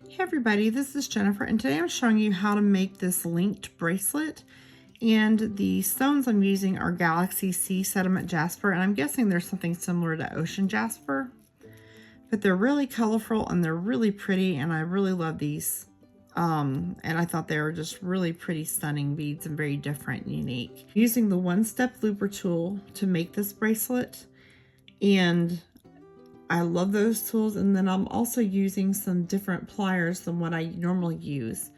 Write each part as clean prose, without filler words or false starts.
Hey everybody, this is Jennifer, and today I'm showing you how to make this linked bracelet. And the stones I'm using are Galaxy Sea Sediment Jasper, and I'm guessing there's something similar to Ocean Jasper. But they're really colorful and they're really pretty, and I really love these. And I thought they were just really pretty, stunning beads and very different and unique. Using the one-step looper tool to make this bracelet, and I love those tools. And then I'm also using some different pliers than what I normally use.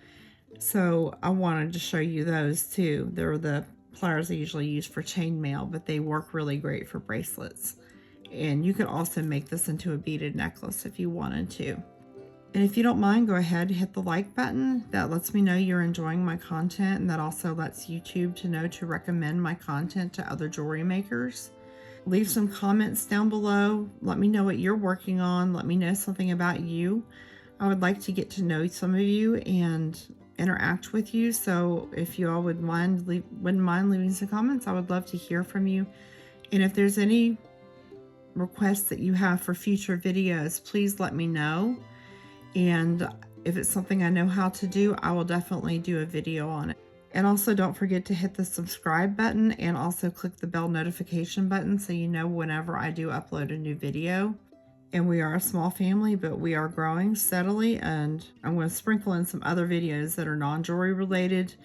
So I wanted to show you those too. They're the pliers I usually use for chainmail, but they work really great for bracelets. And you can also make this into a beaded necklace if you wanted to. And if you don't mind, go ahead and hit the like button. That lets me know you're enjoying my content, and that also lets YouTube to know to recommend my content to other jewelry makers. Leave some comments down below. Let me know what you're working on. Let me know something about you. I would like to get to know some of you and interact with you. So if you all wouldn't mind leaving some comments, I would love to hear from you. And if there's any requests that you have for future videos, please let me know. And if it's something I know how to do, I will definitely do a video on it. And also don't forget to hit the subscribe button and also click the bell notification button so you know whenever I do upload a new video. And we are a small family, but we are growing steadily, and I'm going to sprinkle in some other videos that are non-jewelry related,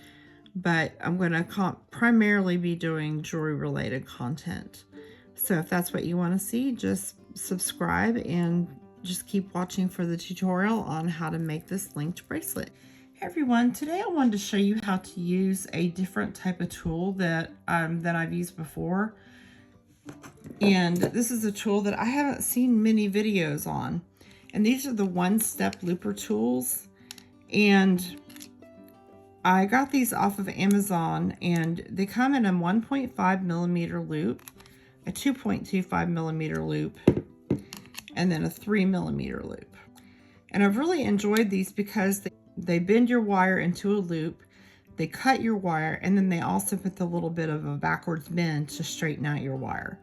but I'm going to primarily be doing jewelry related content. So if that's what you want to see, just subscribe and just keep watching for the tutorial on how to make this linked bracelet. Hey everyone, today I wanted to show you how to use a different type of tool that I've used before. And this is a tool that I haven't seen many videos on. And these are the one-step looper tools. And I got these off of Amazon, and they come in a 1.5 millimeter loop, a 2.25 millimeter loop, and then a 3 millimeter loop. And I've really enjoyed these because they bend your wire into a loop, they cut your wire, and then they also put the little bit of a backwards bend to straighten out your wire.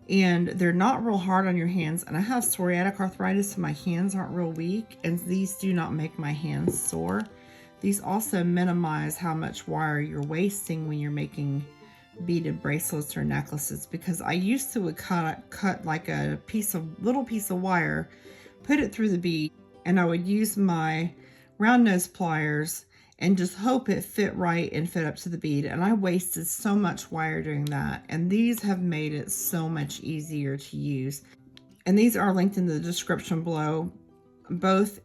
And they're not real hard on your hands. And I have psoriatic arthritis, so my hands aren't real weak, and these do not make my hands sore. These also minimize how much wire you're wasting when you're making beaded bracelets or necklaces, because I used to cut like a little piece of wire, put it through the bead, and I would use my round nose pliers and just hope it fit right and fit up to the bead. And I wasted so much wire doing that. And these have made it so much easier to use. And these are linked in the description below, both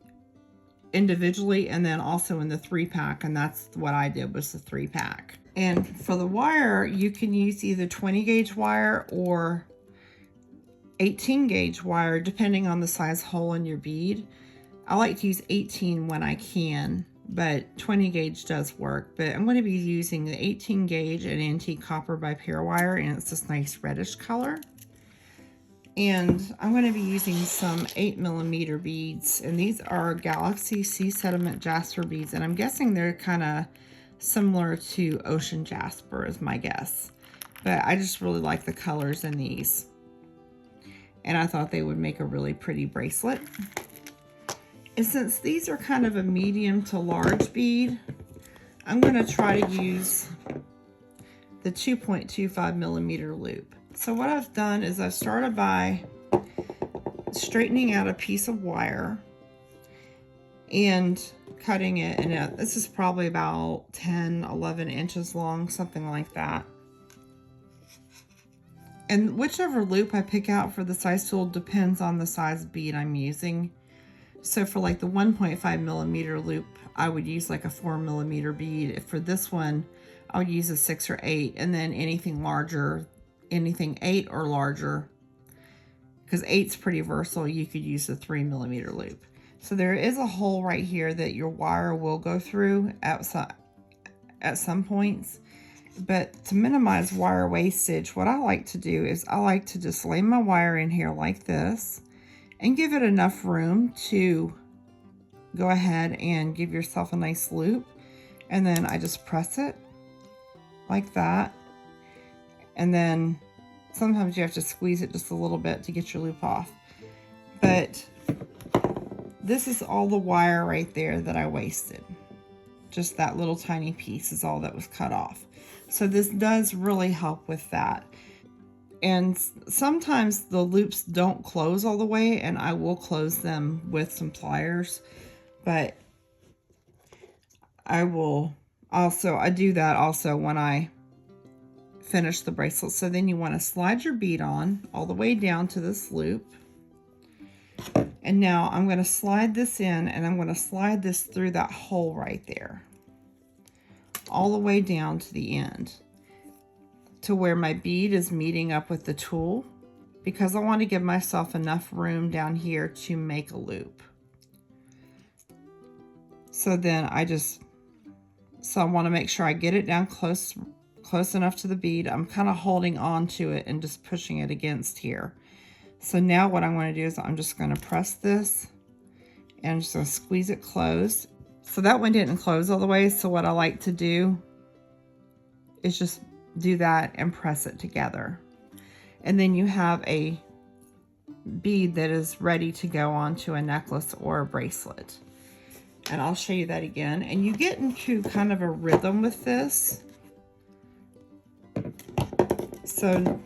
individually and then also in the 3-pack. And that's what I did, was the 3-pack. And for the wire, you can use either 20 gauge wire or 18 gauge wire, depending on the size hole in your bead. I like to use 18 when I can, but 20 gauge does work. But I'm going to be using the 18 gauge and antique copper by pair wire, and it's this nice reddish color. And I'm going to be using some 8 millimeter beads, and these are Galaxy Sea Sediment Jasper beads, and I'm guessing they're kind of similar to Ocean Jasper is my guess. But I just really like the colors in these, and I thought they would make a really pretty bracelet. And since these are kind of a medium to large bead, I'm going to try to use the 2.25 millimeter loop. So what I've done is I've started by straightening out a piece of wire and cutting it. And this is probably about 10, 11 inches long, something like that. And whichever loop I pick out for the size tool depends on the size bead I'm using. So for like the 1.5 millimeter loop, I would use like a 4 millimeter bead. For this one, I would use a 6 or 8, and then anything larger, anything 8 or larger, because 8's pretty versatile, you could use the 3 millimeter loop. So there is a hole right here that your wire will go through at some points. But to minimize wire wastage, what I like to do is I like to just lay my wire in here like this, and give it enough room to go ahead and give yourself a nice loop. And then I just press it like that. And then sometimes you have to squeeze it just a little bit to get your loop off. But this is all the wire right there that I wasted. Just that little tiny piece is all that was cut off. So this does really help with that. And sometimes the loops don't close all the way, and I will close them with some pliers, but I do that also when I finish the bracelet. So then you want to slide your bead on all the way down to this loop. And now I'm going to slide this in, and I'm going to slide this through that hole right there, all the way down to the end, to where my bead is meeting up with the tool, because I want to give myself enough room down here to make a loop. So then I want to make sure I get it down close enough to the bead. I'm kind of holding on to it and just pushing it against here. So now what I'm going to do is I'm just going to press this and I'm just going to squeeze it closed. So that one didn't close all the way. So what I like to do is just do that and press it together. And then you have a bead that is ready to go onto a necklace or a bracelet. And I'll show you that again. And you get into kind of a rhythm with this. So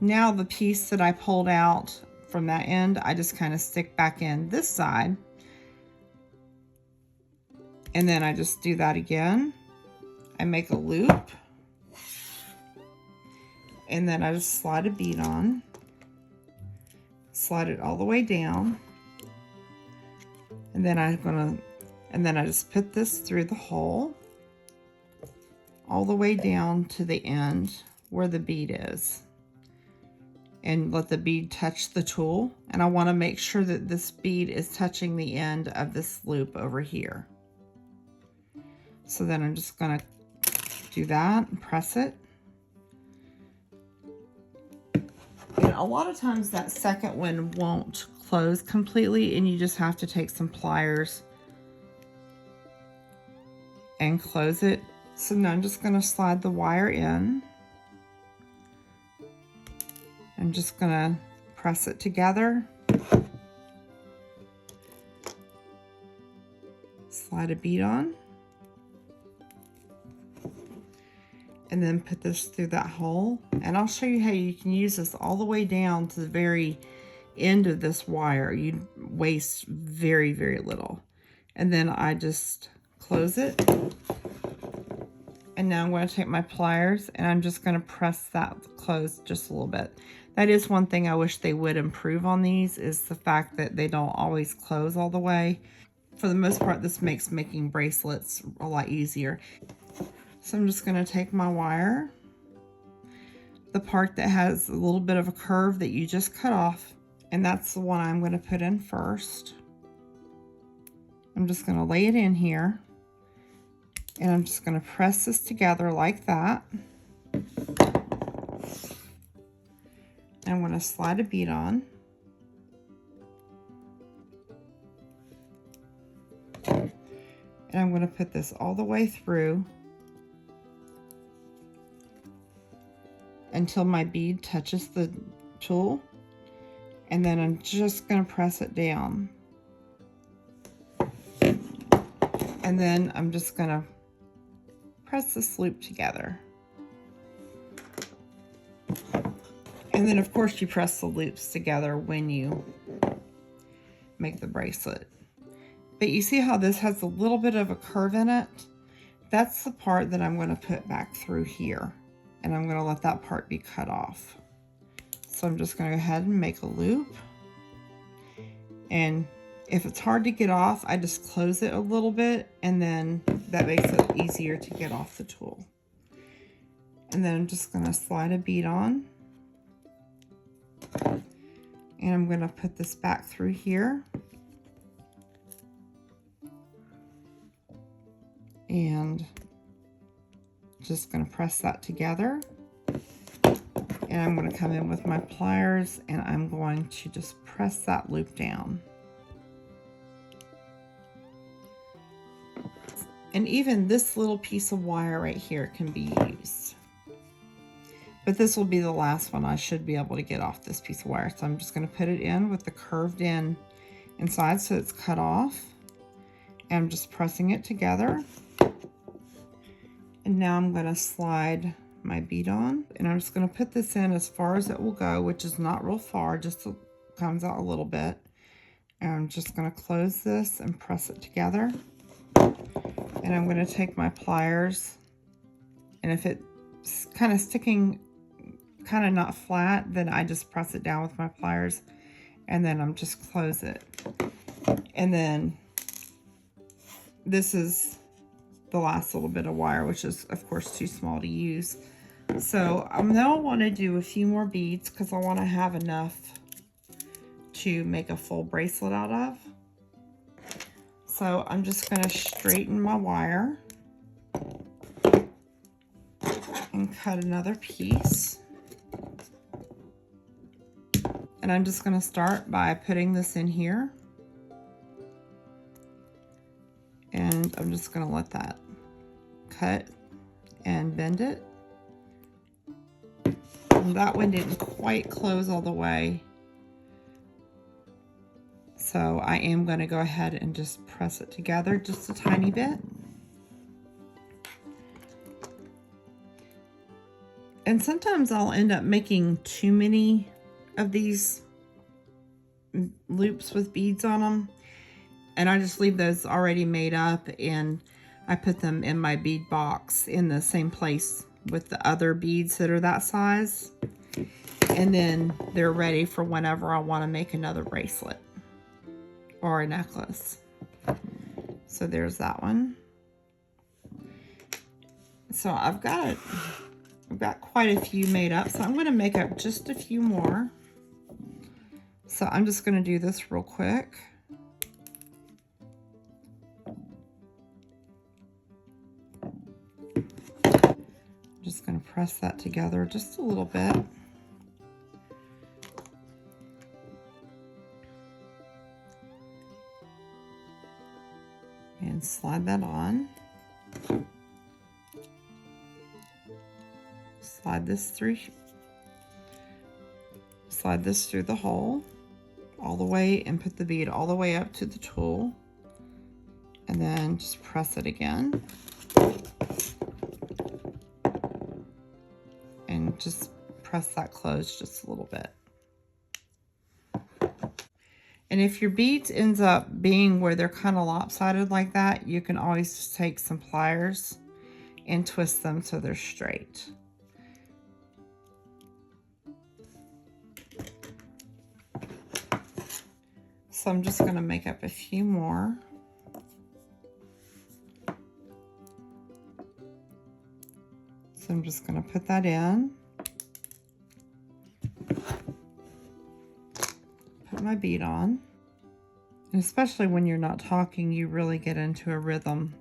now the piece that I pulled out from that end, I just kind of stick back in this side. And then I just do that again. I make a loop. And then I just slide a bead on. Slide it all the way down. And then I just put this through the hole all the way down to the end where the bead is, and let the bead touch the tool. And I want to make sure that this bead is touching the end of this loop over here. So then I'm just going to do that and press it. And a lot of times that second one won't close completely, and you just have to take some pliers and close it. So now I'm just going to slide the wire in. I'm just going to press it together. Slide a bead on. And then put this through that hole. And I'll show you how you can use this all the way down to the very end of this wire. You waste very, very little. And then I just close it. And now I'm going to take my pliers and I'm just going to press that closed just a little bit. That is one thing I wish they would improve on these, is the fact that they don't always close all the way. For the most part, this makes making bracelets a lot easier. So I'm just going to take my wire, the part that has a little bit of a curve that you just cut off, and that's the one I'm going to put in first. I'm just going to lay it in here, and I'm just going to press this together like that. And I'm going to slide a bead on. And I'm going to put this all the way through until my bead touches the tool, and then I'm just going to press it down, and then I'm just going to press this loop together, and then of course you press the loops together when you make the bracelet. But you see how this has a little bit of a curve in it? That's the part that I'm going to put back through here. And I'm going to let that part be cut off. So I'm just going to go ahead and make a loop. And if it's hard to get off, I just close it a little bit, and then that makes it easier to get off the tool. And then I'm just going to slide a bead on. And I'm going to put this back through here. And just going to press that together, and I'm going to come in with my pliers and I'm going to just press that loop down. And even this little piece of wire right here can be used, but this will be the last one. I should be able to get off this piece of wire, so I'm just going to put it in with the curved in, inside so it's cut off. And I'm just pressing it together. And now I'm going to slide my bead on, and I'm just going to put this in as far as it will go, which is not real far, just comes out a little bit. And I'm just going to close this and press it together. And I'm going to take my pliers, and if it's kind of sticking, kind of not flat, then I just press it down with my pliers, and then I'm just close it. And then this is the last little bit of wire, which is of course too small to use. So now I want to do a few more beads because I want to have enough to make a full bracelet out of. So I'm just going to straighten my wire and cut another piece. And I'm just going to start by putting this in here. And I'm just going to let that cut and bend it. And that one didn't quite close all the way. So I am going to go ahead and just press it together just a tiny bit. And sometimes I'll end up making too many of these loops with beads on them. And I just leave those already made up, and I put them in my bead box in the same place with the other beads that are that size. And then they're ready for whenever I want to make another bracelet or a necklace. So there's that one. So I've got quite a few made up, so I'm going to make up just a few more. So I'm just going to do this real quick. Just going to press that together just a little bit. And slide that on. Slide this through the hole all the way, and put the bead all the way up to the tool, and then just press it again. And just press that closed just a little bit. And if your beads ends up being where they're kind of lopsided like that, you can always just take some pliers and twist them so they're straight. So I'm just going to make up a few more. So I'm just going to put that in. Put my bead on. And especially when you're not talking, you really get into a rhythm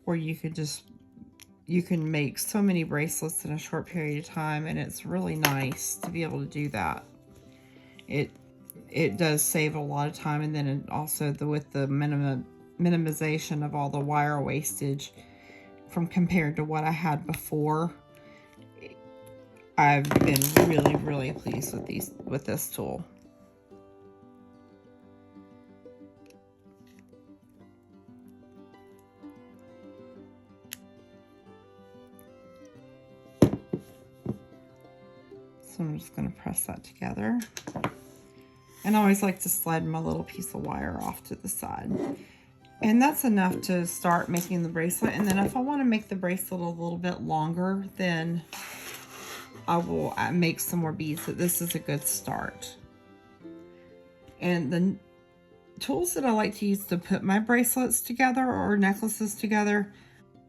where you can make so many bracelets in a short period of time, and it's really nice to be able to do that. It does save a lot of time, and then it also with the minimization of all the wire wastage from compared to what I had before, I've been really, really pleased with this tool. So I'm just going to press that together. And I always like to slide my little piece of wire off to the side. And that's enough to start making the bracelet. And then if I want to make the bracelet a little bit longer, then I will make some more beads. So this is a good start. And the tools that I like to use to put my bracelets together or necklaces together,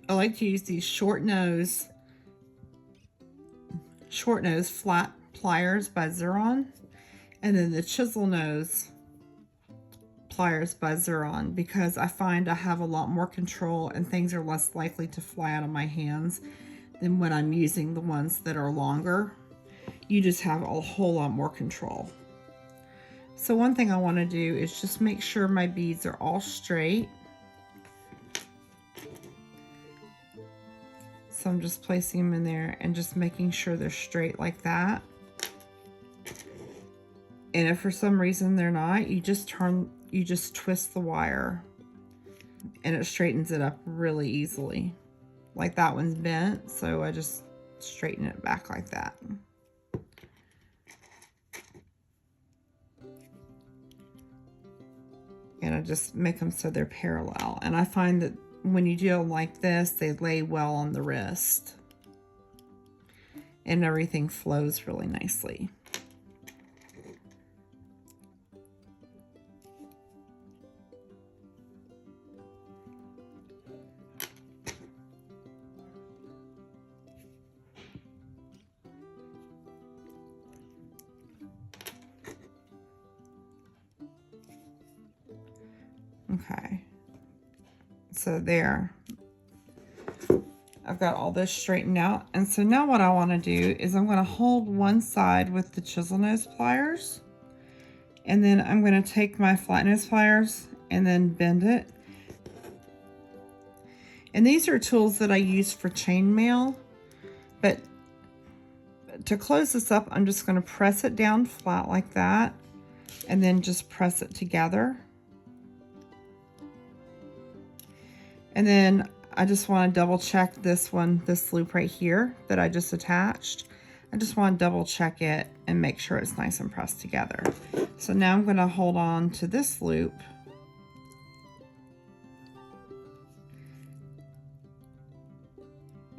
I like to use these short nose flat pliers by Xuron, and then the chisel nose pliers by Xuron, because I find I have a lot more control and things are less likely to fly out of my hands than when I'm using the ones that are longer. You just have a whole lot more control. So one thing I want to do is just make sure my beads are all straight. So I'm just placing them in there and just making sure they're straight like that. And if for some reason they're not, you just turn you just twist the wire and it straightens it up really easily. Like that one's bent, so I just straighten it back like that. And I just make them so they're parallel. And I find that when you do them like this, they lay well on the wrist. And everything flows really nicely. Okay, so there, I've got all this straightened out. And so now what I want to do is I'm going to hold one side with the chisel nose pliers, and then I'm going to take my flat nose pliers and then bend it. And these are tools that I use for chainmail, but to close this up, I'm just going to press it down flat like that, and then just press it together. And then I just want to double check this one, this loop right here that I just attached. I just want to double check it and make sure it's nice and pressed together. So now I'm going to hold on to this loop.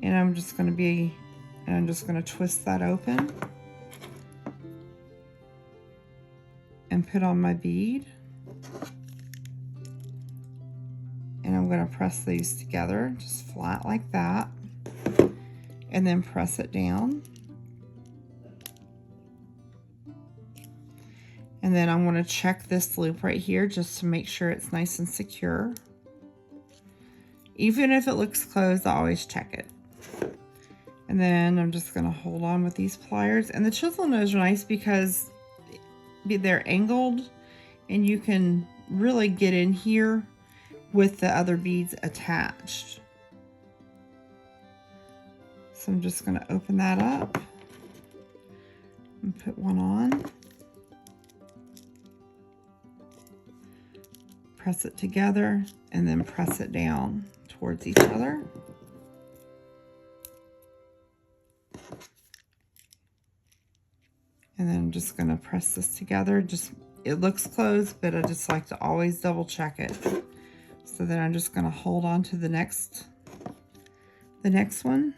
And I'm just going to twist that open and put on my bead. And I'm going to press these together just flat like that, and then press it down. And then I'm going to check this loop right here just to make sure it's nice and secure. Even if it looks closed, I always check it. And then I'm just going to hold on with these pliers. And the chisel nose are nice because they're angled and you can really get in here with the other beads attached. So I'm just going to open that up and put one on. Press it together and then press it down towards each other. And then I'm just going to press this together. It looks closed, but I just like to always double check it. So then I'm just going to hold on to the next one,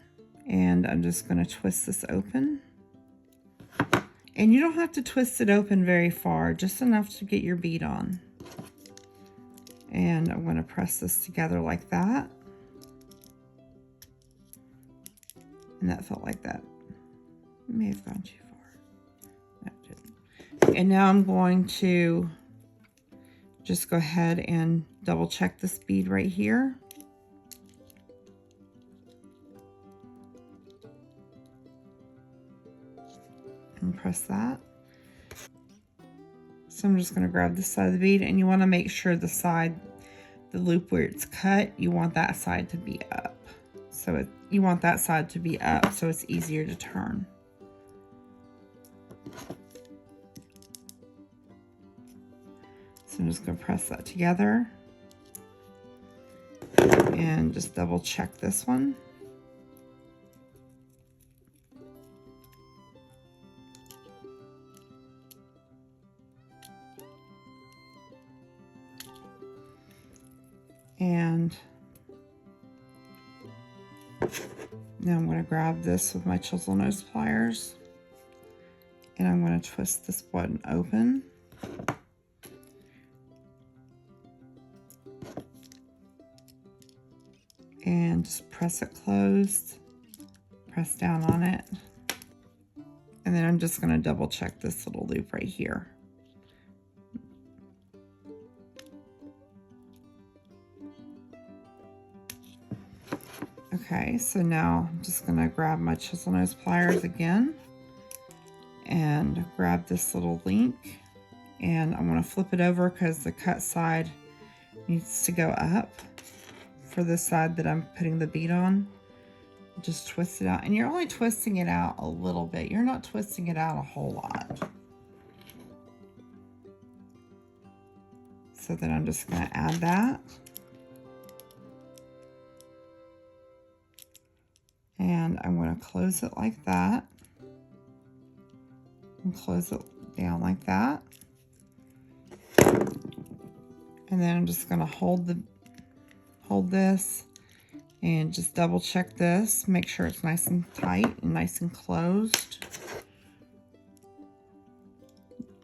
and I'm just going to twist this open. And you don't have to twist it open very far, just enough to get your bead on. And I'm going to press this together like that. And that felt like that may have gone too far. No, it didn't. And now I'm going to just go ahead and double check this bead right here. And press that. So I'm just going to grab this side of the bead, and you want to make sure the loop where it's cut, you want that side to be up. So you want that side to be up so it's easier to turn. So I'm just going to press that together and just double check this one. And now I'm going to grab this with my chisel nose pliers, and I'm going to twist this one open. And just press it closed, press down on it. And then I'm just going to double check this little loop right here. Okay, so now I'm just going to grab my chisel nose pliers again and grab this little link, and I'm going to flip it over because the cut side needs to go up for the side that I'm putting the bead on. Just twist it out, and you're only twisting it out a little bit. You're not twisting it out a whole lot. So then I'm just going to add that. And I'm going to close it like that. And close it down like that. And then I'm just going to hold this and just double check this. Make sure it's nice and tight and nice and closed.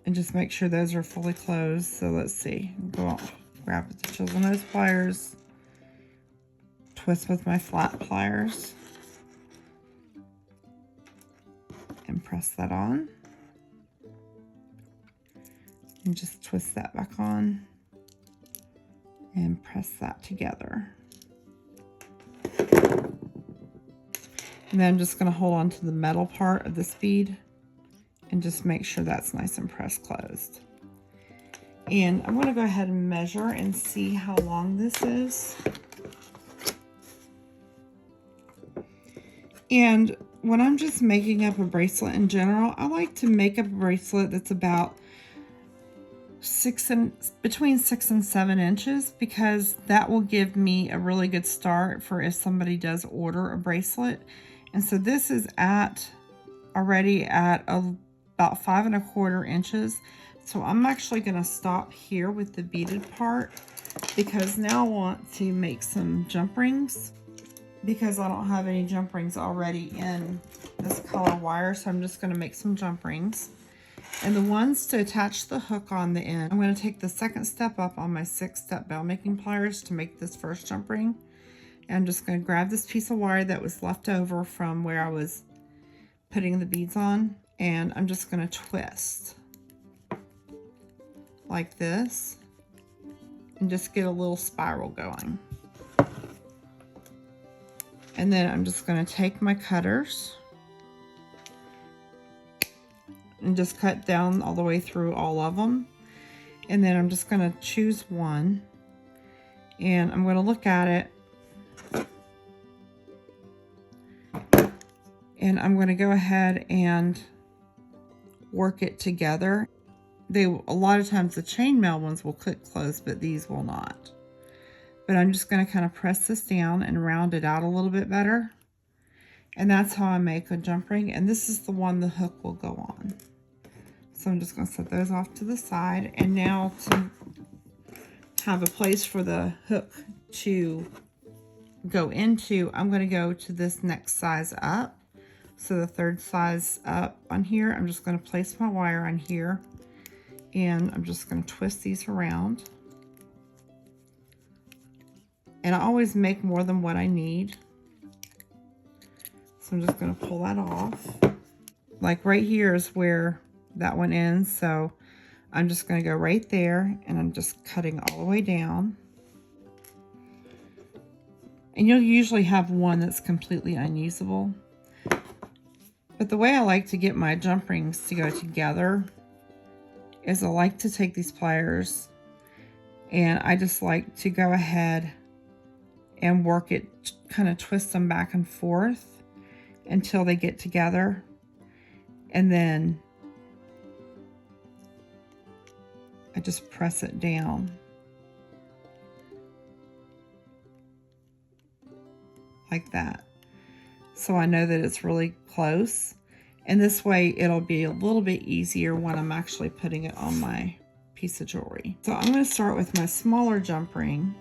And just make sure those are fully closed. So let's see. Go on, grab with the chisel nose pliers. Twist with my flat pliers. And press that on. And just twist that back on. And press that together. And then I'm just going to hold on to the metal part of this bead and just make sure that's nice and pressed closed. And I'm going to go ahead and measure and see how long this is. And when I'm just making up a bracelet in general, I like to make up a bracelet that's about between 6 and 7 inches, because that will give me a really good start for if somebody does order a bracelet. And so this is already at about 5 1/4 inches. So I'm actually going to stop here with the beaded part, because now I want to make some jump rings, because I don't have any jump rings already in this color wire. So I'm just going to make some jump rings. And the ones to attach the hook on the end, I'm going to take the second step up on my 6-step bell making pliers to make this first jump ring. And I'm just going to grab this piece of wire that was left over from where I was putting the beads on, and I'm just going to twist like this and just get a little spiral going. And then I'm just going to take my cutters and just cut down all the way through all of them. And then I'm just going to choose one, and I'm going to look at it, and I'm going to go ahead and work it together. A lot of times the chainmail ones will click close, but these will not. But I'm just going to kind of press this down and round it out a little bit better. And that's how I make a jump ring. And this is the one the hook will go on. So I'm just going to set those off to the side. And now to have a place for the hook to go into, I'm going to go to this next size up. So the third size up on here, I'm just going to place my wire on here. And I'm just going to twist these around. And I always make more than what I need. So I'm just going to pull that off. Like right here is where that one ends. So I'm just going to go right there, and I'm just cutting all the way down. And you'll usually have one that's completely unusable. But the way I like to get my jump rings to go together is I like to take these pliers, and I just like to go ahead and work it, kind of twist them back and forth until they get together. And then I just press it down like that. So I know that it's really close. And this way it'll be a little bit easier when I'm actually putting it on my piece of jewelry. So I'm going to start with my smaller jump ring.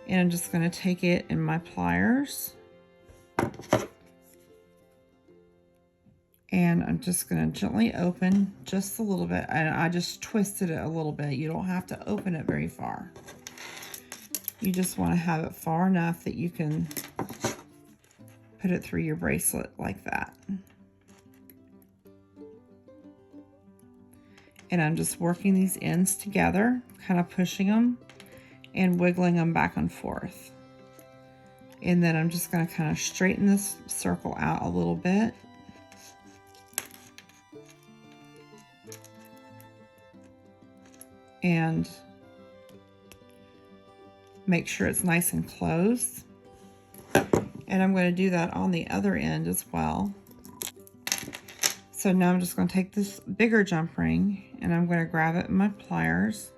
And I'm just going to take it in my pliers. And I'm just going to gently open just a little bit. And I just twisted it a little bit. You don't have to open it very far. You just want to have it far enough that you can put it through your bracelet like that. And I'm just working these ends together, kind of pushing them and wiggling them back and forth. And then I'm just going to kind of straighten this circle out a little bit. And make sure it's nice and closed. And I'm going to do that on the other end as well. So now I'm just going to take this bigger jump ring, and I'm going to grab it in my pliers.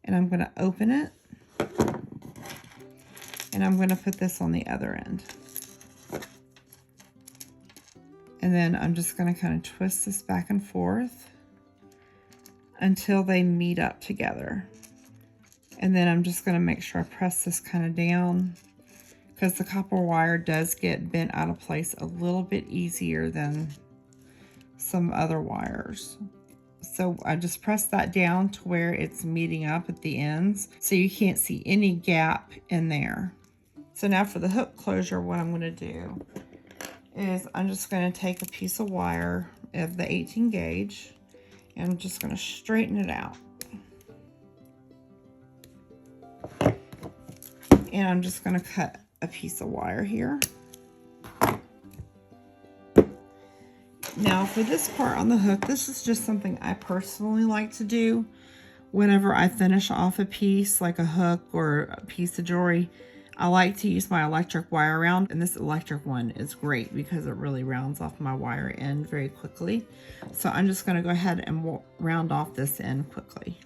And I'm going to open it. And I'm going to put this on the other end. And then I'm just going to kind of twist this back and forth until they meet up together. And then I'm just going to make sure I press this kind of down, because the copper wire does get bent out of place a little bit easier than some other wires. So I just press that down to where it's meeting up at the ends, so you can't see any gap in there. So now for the hook closure, what I'm going to do is I'm just going to take a piece of wire of the 18 gauge and I'm just going to straighten it out. And I'm just going to cut a piece of wire here. Now for this part on the hook, this is just something I personally like to do whenever I finish off a piece, like a hook or a piece of jewelry. I like to use my electric wire round, and this electric one is great because it really rounds off my wire end very quickly. So I'm just going to go ahead and round off this end quickly.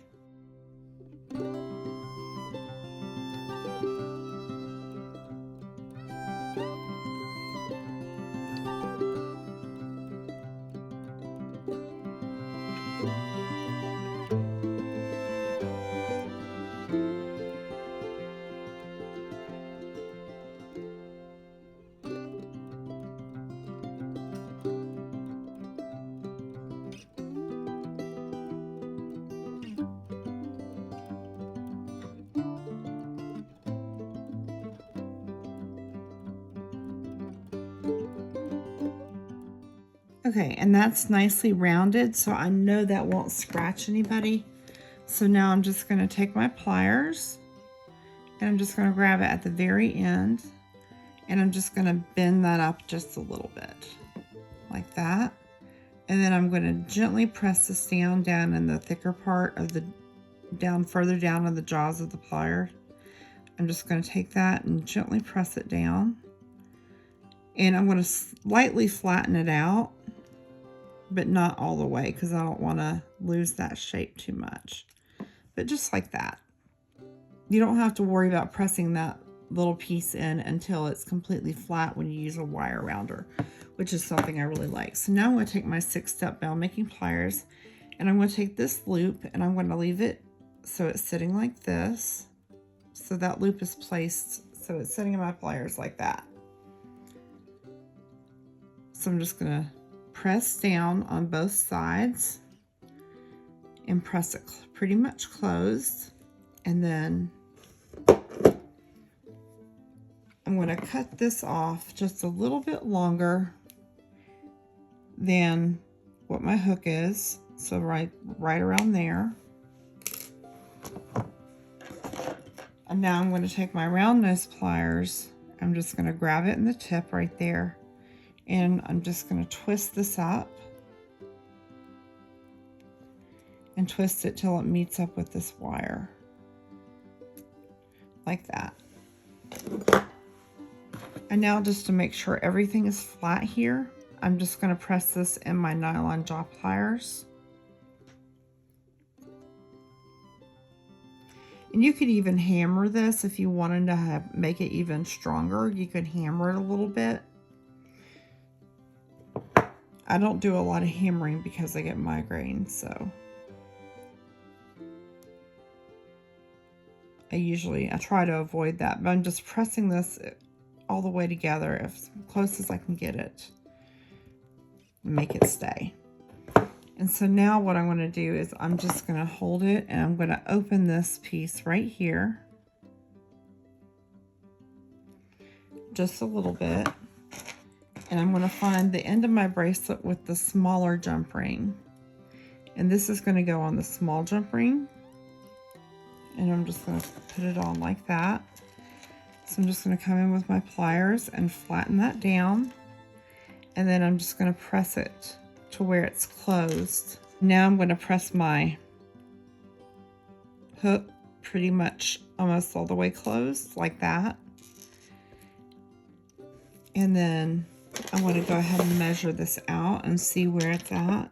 Okay, and that's nicely rounded, so I know that won't scratch anybody. So now I'm just going to take my pliers and I'm just going to grab it at the very end, and I'm just going to bend that up just a little bit like that. And then I'm going to gently press this down in the thicker part of the further down on the jaws of the plier. I'm just going to take that and gently press it down, and I'm going to slightly flatten it out, but not all the way, because I don't want to lose that shape too much. But just like that. You don't have to worry about pressing that little piece in until it's completely flat when you use a wire rounder, which is something I really like. So now I'm going to take my 6-step bell making pliers, and I'm going to take this loop and I'm going to leave it so it's sitting like this. So that loop is placed so it's sitting in my pliers like that. So I'm just going to press down on both sides and press it pretty much closed, and then I'm going to cut this off just a little bit longer than what my hook is, so right around there. And now I'm going to take my round nose pliers, I'm just going to grab it in the tip right there, and I'm just going to twist this up and twist it till it meets up with this wire like that. And now, just to make sure everything is flat here, I'm just going to press this in my nylon jaw pliers. And you could even hammer this if you wanted to make it even stronger. You could hammer it a little bit. I don't do a lot of hammering because I get migraines, so I try to avoid that. But I'm just pressing this all the way together as close as I can get it. Make it stay. And so now what I'm going to do is I'm just going to hold it and I'm going to open this piece right here just a little bit, and I'm going to find the end of my bracelet with the smaller jump ring, and this is going to go on the small jump ring, and I'm just going to put it on like that. So I'm just going to come in with my pliers and flatten that down, and then I'm just going to press it to where it's closed. Now I'm going to press my hook pretty much almost all the way closed like that. And then I want to go ahead and measure this out and see where it's at.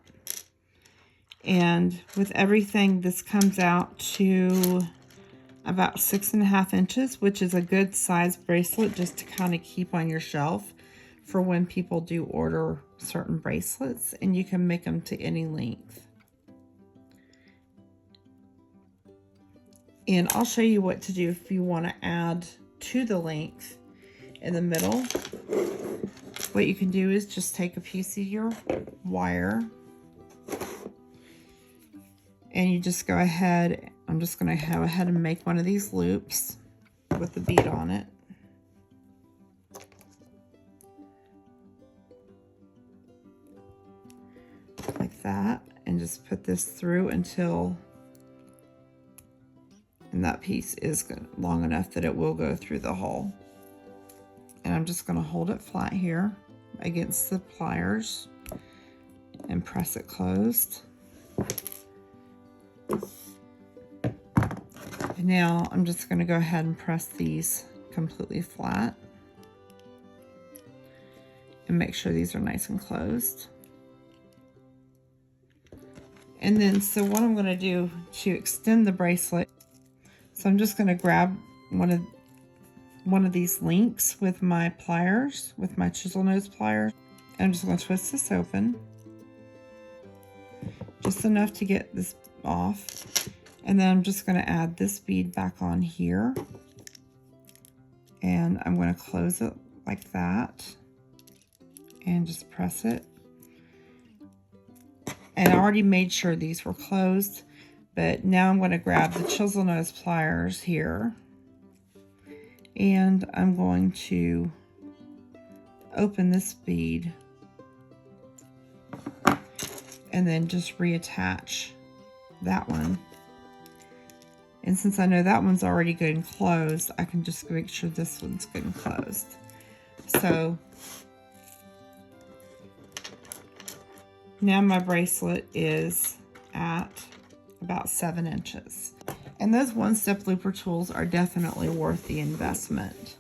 And with everything, this comes out to about 6.5 inches, which is a good size bracelet just to kind of keep on your shelf for when people do order certain bracelets, and you can make them to any length. And I'll show you what to do if you want to add to the length in the middle. What you can do is just take a piece of your wire and you just go ahead. I'm just going to go ahead and make one of these loops with the bead on it. Like that. And just put this through until, and that piece is long enough that it will go through the hole. And I'm just going to hold it flat here against the pliers and press it closed. And now I'm just going to go ahead and press these completely flat and make sure these are nice and closed. And then, so what I'm going to do to extend the bracelet, so I'm just going to grab one of these links with my pliers, with my chisel nose pliers. And I'm just going to twist this open. Just enough to get this off. And then I'm just going to add this bead back on here. And I'm going to close it like that. And just press it. And I already made sure these were closed. But now I'm going to grab the chisel nose pliers here. And I'm going to open this bead and then just reattach that one. And since I know that one's already good and closed, I can just make sure this one's good and closed. So now my bracelet is at about 7 inches. And those one-step looper tools are definitely worth the investment.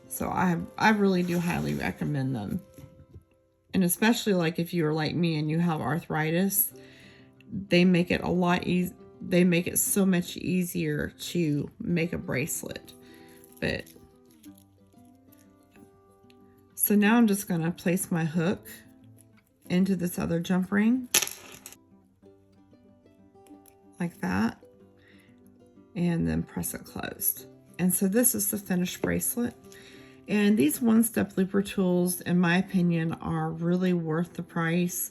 So I really do highly recommend them. And especially like if you are like me and you have arthritis, they make it they make it so much easier to make a bracelet. But so now I'm just going to place my hook into this other jump ring. Like that, and then press it closed. And so this is the finished bracelet. And these one-step looper tools, in my opinion, are really worth the price.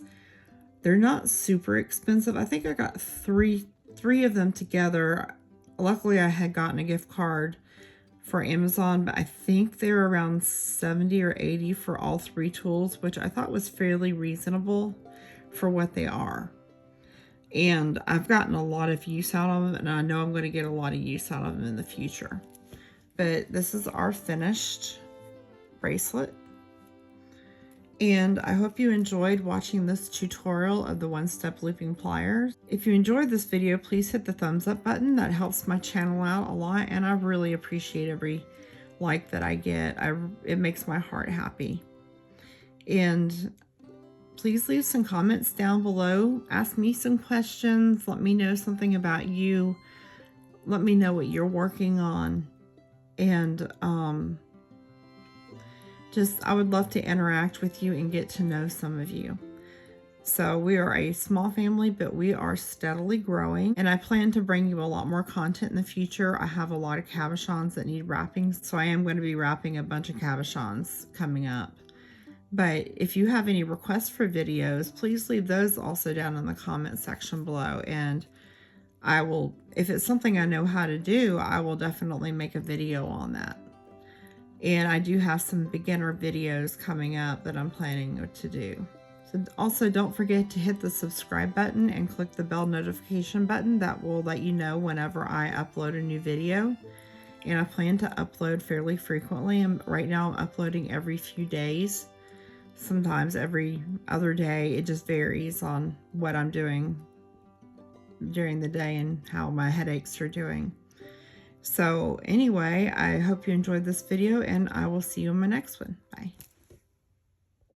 They're not super expensive. I think I got three of them together. Luckily, I had gotten a gift card for Amazon, but I think they're around 70 or 80 for all 3 tools, which I thought was fairly reasonable for what they are. And I've gotten a lot of use out of them, and I know I'm going to get a lot of use out of them in the future. But this is our finished bracelet. And I hope you enjoyed watching this tutorial of the one-step looping pliers. If you enjoyed this video, please hit the thumbs up button. That helps my channel out a lot, and I really appreciate every like that I get. It makes my heart happy. And please leave some comments down below. Ask me some questions. Let me know something about you. Let me know what you're working on. And I would love to interact with you and get to know some of you. So we are a small family, but we are steadily growing. And I plan to bring you a lot more content in the future. I have a lot of cabochons that need wrapping. So I am going to be wrapping a bunch of cabochons coming up. But if you have any requests for videos, please leave those also down in the comment section below. And I will, if it's something I know how to do, I will definitely make a video on that. And I do have some beginner videos coming up that I'm planning to do. So also don't forget to hit the subscribe button and click the bell notification button. That will let you know whenever I upload a new video. And I plan to upload fairly frequently. Right now I'm uploading every few days. Sometimes every other day. It just varies on what I'm doing during the day and how my headaches are doing. So anyway, I hope you enjoyed this video, and I will see you in my next one. Bye.